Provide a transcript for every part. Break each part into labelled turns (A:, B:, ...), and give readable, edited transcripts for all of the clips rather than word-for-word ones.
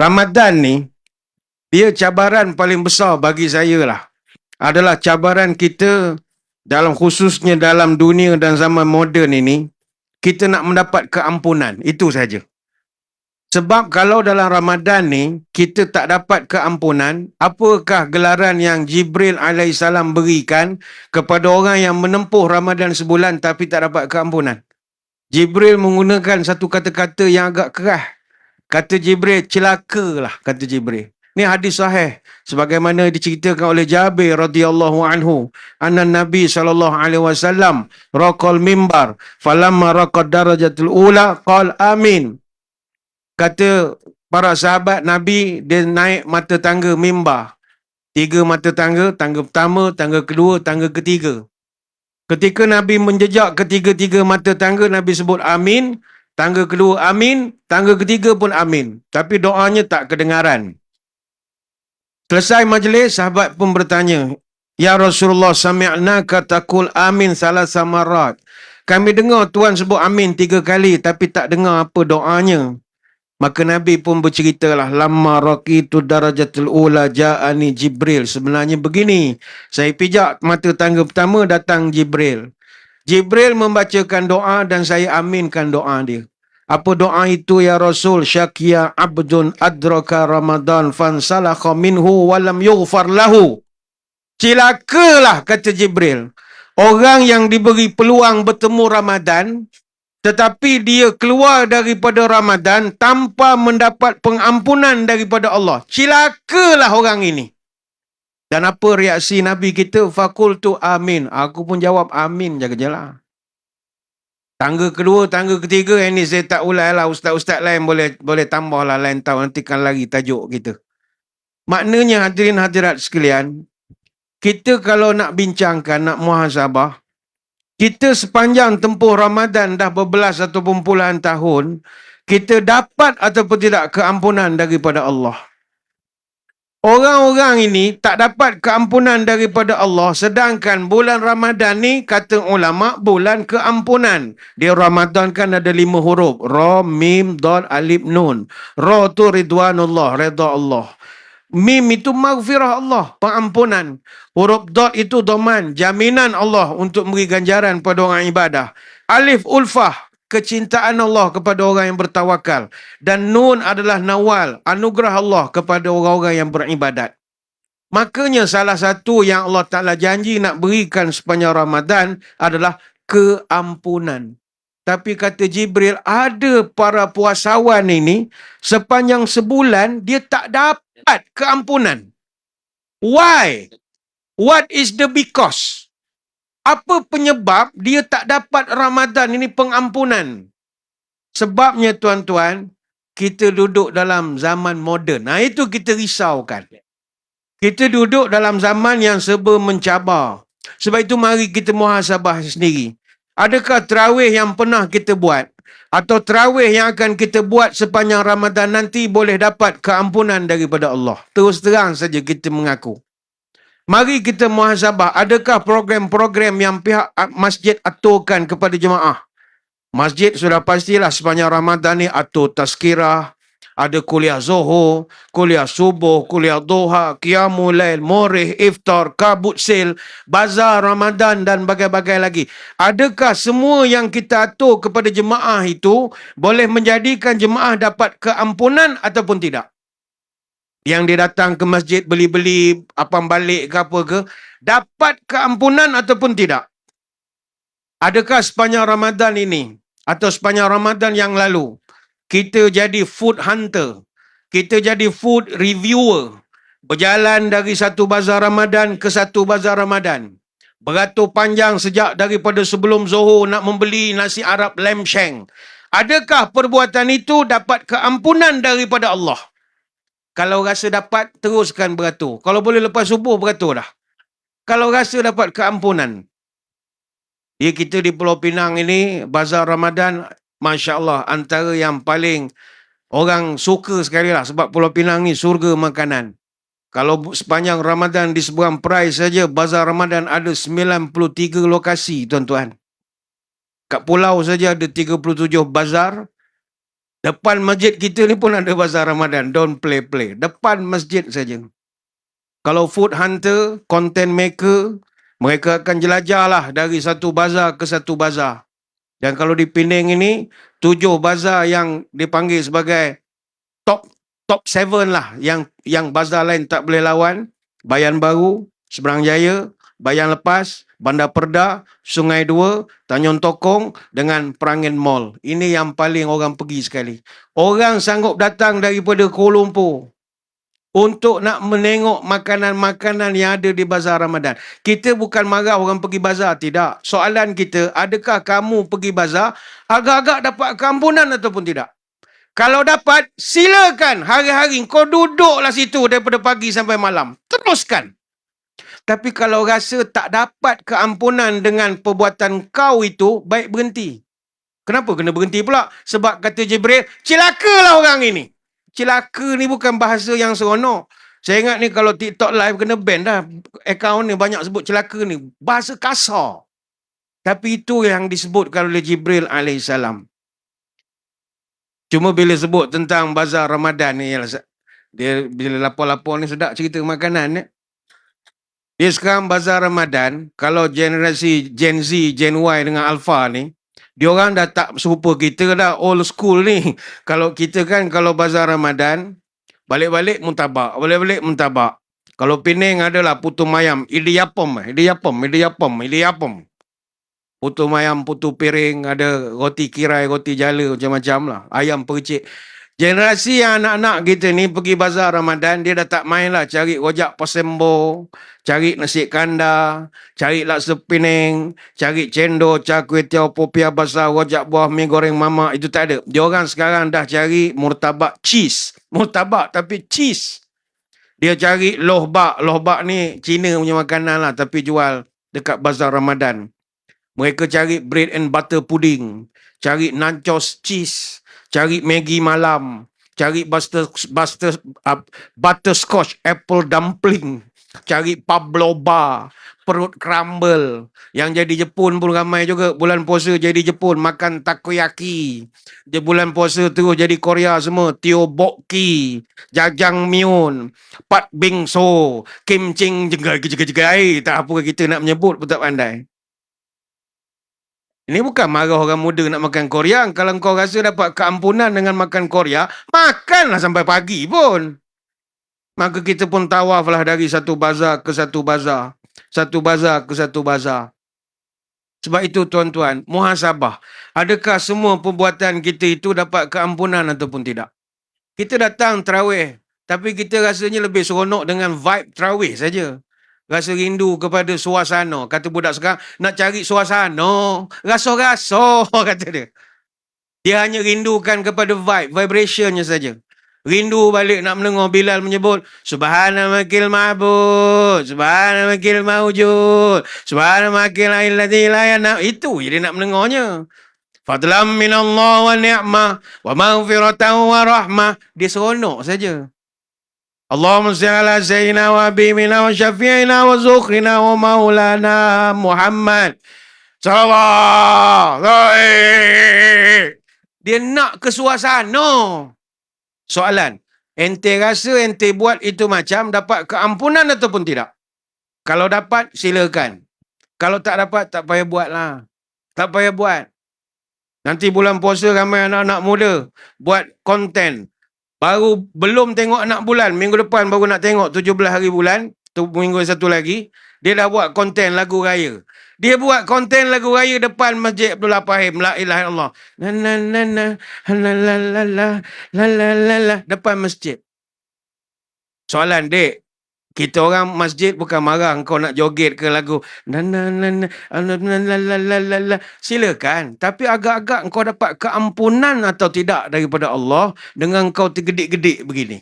A: Ramadan ni, dia cabaran paling besar bagi saya lah. Adalah cabaran kita dalam khususnya dalam dunia dan zaman moden ini, kita nak mendapat keampunan. Itu saja. Sebab kalau dalam Ramadan ni, kita tak dapat keampunan, apakah gelaran yang Jibril AS berikan kepada orang yang menempuh Ramadan sebulan tapi tak dapat keampunan? Jibril menggunakan satu kata-kata yang agak keras. Kata Jibril, celakalah, kata Jibril. Ni hadis sahih sebagaimana diceritakan oleh Jabir radhiyallahu anhu, anna Nabi sallallahu alaihi wasallam raqal mimbar falamma raqad darajatul ula qala amin. Kata para sahabat Nabi, dia naik mata tangga mimbar. 3 mata tangga, tangga pertama, tangga kedua, tangga ketiga. Ketika Nabi menjejak ketiga-tiga mata tangga, Nabi sebut amin. Tangga kedua amin, tangga ketiga pun amin. Tapi doanya tak kedengaran. Selesai majlis, sahabat pun bertanya, Ya Rasulullah, sami'naka taqul amin salasa marat. Kami dengar Tuhan sebut amin 3 kali, tapi tak dengar apa doanya. Maka Nabi pun berceritalah, lamma raqitu darajatul ula ja'ani Jibril. Sebenarnya begini, saya pijak mata tangga pertama, datang Jibril. Jibril membacakan doa dan saya aminkan doa dia. Apa doa itu ya Rasul? Syakiya abdun adraka Ramadan fansalakha minhu walam yughfar lahu. Cilakalah, kata Jibril, orang yang diberi peluang bertemu Ramadan, tetapi dia keluar daripada Ramadan tanpa mendapat pengampunan daripada Allah. Cilakalah orang ini. Dan apa reaksi Nabi kita? Fakultu amin. Aku pun jawab amin je lah. Tangga kedua, tangga ketiga, ini saya tak ulai lah. Ustaz-ustaz lain boleh tambah lah, lain tahu, nantikan lagi tajuk kita. Maknanya hadirin hadirat sekalian, kita kalau nak bincangkan, nak muhasabah, kita sepanjang tempuh Ramadan dah berbelas ataupun puluhan tahun, kita dapat ataupun tidak keampunan daripada Allah. Orang-orang ini tak dapat keampunan daripada Allah, sedangkan bulan Ramadan ni, kata ulama, bulan keampunan. Dia Ramadan kan ada 5 huruf. Ra, Mim, Dad, Alif, Nun. Ra tu ridwanullah, redha Allah. Mim itu maghfirah Allah, pengampunan. Huruf Dad itu doman, jaminan Allah untuk memberi ganjaran pada orang ibadah. Alif ulfah, kecintaan Allah kepada orang yang bertawakal. Dan Nun adalah nawal, anugerah Allah kepada orang-orang yang beribadat. Makanya salah satu yang Allah Ta'ala janji nak berikan sepanjang Ramadan adalah keampunan. Tapi kata Jibril, ada para puasawan ini sepanjang sebulan dia tak dapat keampunan. Why? What is the because? Apa penyebab dia tak dapat Ramadan ini pengampunan? Sebabnya tuan-tuan, kita duduk dalam zaman moden. Nah, itu kita risaukan. Kita duduk dalam zaman yang serba mencabar. Sebab itu mari kita muhasabah sendiri. Adakah tarawih yang pernah kita buat atau tarawih yang akan kita buat sepanjang Ramadan nanti boleh dapat keampunan daripada Allah? Terus terang saja kita mengaku. Mari kita muhasabah, adakah program-program yang pihak masjid aturkan kepada jemaah? Masjid sudah pastilah sepanjang Ramadan ni atur tazkirah, ada kuliah zuhur, kuliah subuh, kuliah duha, qiyamul lail, morih, iftar, kabut sel, bazar Ramadan dan bagai-bagai lagi. Adakah semua yang kita atur kepada jemaah itu boleh menjadikan jemaah dapat keampunan ataupun tidak? Yang dia datang ke masjid beli-beli apam balik ke apa ke, dapat keampunan ataupun tidak? Adakah sepanjang Ramadan ini atau sepanjang Ramadan yang lalu kita jadi food hunter, kita jadi food reviewer, berjalan dari satu bazar Ramadan ke satu bazar Ramadan, beratur panjang sejak daripada sebelum Zuhur nak membeli nasi Arab lamb shank. Adakah perbuatan itu dapat keampunan daripada Allah? Kalau rasa dapat, teruskan beratur. Kalau boleh lepas subuh, beratur dah. Kalau rasa dapat keampunan. Ya, kita di Pulau Pinang ini, bazar Ramadan, Masya Allah, antara yang paling orang suka sekali lah. Sebab Pulau Pinang ni surga makanan. Kalau sepanjang Ramadan di seberang perai saja, bazar Ramadan ada 93 lokasi, tuan-tuan. Kat pulau saja ada 37 bazar. Depan masjid kita ni pun ada bazar Ramadan. Don't play-play. Depan masjid saja. Kalau food hunter, content maker, mereka akan jelajah lah dari satu bazar ke satu bazar. Dan kalau di Penang ini, 7 bazar yang dipanggil sebagai top 7 lah. Yang bazar lain tak boleh lawan. Bayan Baru, Seberang Jaya, Bayan Lepas, Bandar Perda, Sungai Dua, Tanjung Tokong dengan Perangen Mall. Ini yang paling orang pergi sekali. Orang sanggup datang daripada Kuala Lumpur untuk nak menengok makanan-makanan yang ada di Bazar Ramadan. Kita bukan marah orang pergi bazar, tidak. Soalan kita, adakah kamu pergi bazar agak-agak dapat keampunan ataupun tidak? Kalau dapat, silakan hari-hari kau duduklah situ daripada pagi sampai malam. Teruskan. Tapi kalau rasa tak dapat keampunan dengan perbuatan kau itu, baik berhenti. Kenapa kena berhenti pula? Sebab kata Jibril, celakalah orang ini. Celaka ni bukan bahasa yang seronok. Saya ingat ni kalau TikTok live kena ban dah. Akaun ni banyak sebut celaka ni. Bahasa kasar. Tapi itu yang disebutkan oleh Jibril AS. Cuma bila sebut tentang bazar Ramadan ni, dia bila lapor-lapor ni sedap cerita makanan ni. Dia sekarang bazar Ramadan, kalau generasi Gen Z, Gen Y dengan Alpha ni, diorang dah tak serupa kita dah, old school ni. Kalau kita kan, kalau bazar Ramadan, balik-balik muntabak, balik-balik muntabak. Kalau Penang adalah putu mayam, idiapom. Putu mayam, putu piring, ada roti kirai, roti jala, macam-macam lah. Ayam percik. Generasi yang anak-anak kita ni pergi bazar Ramadan, dia dah tak main lah cari rojak Posembo, cari nasi kandar, cari laksa Penang, cari cendol, cak kuih tiaw, popia basah, rojak buah, mi goreng mamak. Itu tak ada. Diorang sekarang dah cari murtabak cheese. Murtabak tapi cheese. Dia cari lohbak. Lohbak ni Cina punya makanan lah, tapi jual dekat bazar Ramadan. Mereka cari bread and butter pudding, cari nachos cheese, cari Maggi malam, cari butterscotch apple dumpling, cari pavlova, perut crumble. Yang jadi Jepun pun ramai juga. Bulan puasa jadi Jepun, makan takoyaki. Dia bulan puasa terus jadi Korea semua. Tteokbokki, jajangmyeon, pat bingsu, kimchi jegai. Tak apa kita nak menyebut pun tak pandai. Ini bukan marah orang muda nak makan Korea. Kalau kau rasa dapat keampunan dengan makan Korea, makanlah sampai pagi pun. Maka kita pun tawaflah dari satu bazar ke satu bazar. Satu bazar ke satu bazar. Sebab itu tuan-tuan, muhasabah. Adakah semua perbuatan kita itu dapat keampunan ataupun tidak? Kita datang tarawih, tapi kita rasanya lebih seronok dengan vibe tarawih saja. Rasa rindu kepada suasana. Kata budak sekarang, nak cari suasana. Rasa-rasa, kata dia. Dia hanya rindukan kepada vibe, vibrationnya saja. Rindu balik nak mendengar Bilal menyebut, Subhana makil ma'bud, Subhana makil mawjud, Subhana makil illadhi layana. Itu je dia nak mendengarnya. Fadlam minallah wa ni'mah, wa maghfiratan wa rahmah. Dia seronok saja. Allahumma salli ala sayyidina wa habibina wa syafi'ina wa zukrina wa maulana Muhammad sallallahu alaihi. Dia nak ke suasana. Soalan, ente rasa ente buat itu macam dapat keampunan ataupun tidak? Kalau dapat, silakan. Kalau tak dapat, tak payah buat lah. Tak payah buat. Nanti bulan puasa ramai anak-anak muda buat konten. Baru belum tengok anak bulan, minggu depan baru nak tengok 17 hari bulan, minggu satu lagi, dia dah buat konten lagu raya. Dia buat konten lagu raya depan Masjid Abdullah Fahim, la ilaha illallah. Na na na na la la la la la la depan masjid. Soalan, dek, kita orang masjid bukan marah kau nak joget ke lagu na na na na la. Silakan, tapi agak-agak kau dapat keampunan atau tidak daripada Allah dengan kau tergedik-gedik begini.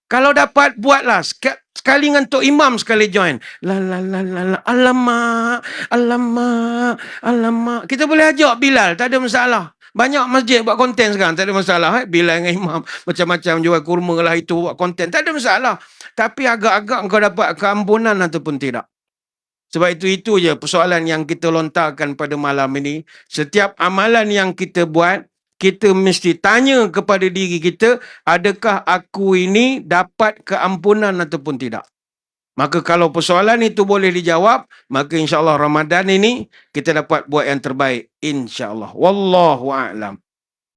A: Kalau dapat, buatlah. Sekali dengan Tok Imam sekali join. La la la la la. Alamak, alamak, alamak. Kita boleh ajak Bilal, tak ada masalah. Banyak masjid buat konten sekarang, tak ada masalah. Bilal dengan Imam macam-macam jual kurma lah itu, buat konten, tak ada masalah. Tapi agak-agak kau dapat keampunan ataupun tidak. Sebab itu je persoalan yang kita lontarkan pada malam ini. Setiap amalan yang kita buat, kita mesti tanya kepada diri kita, adakah aku ini dapat keampunan ataupun tidak? Maka kalau persoalan itu boleh dijawab, maka insya-Allah Ramadan ini kita dapat buat yang terbaik, insya-Allah. Wallahu a'lam.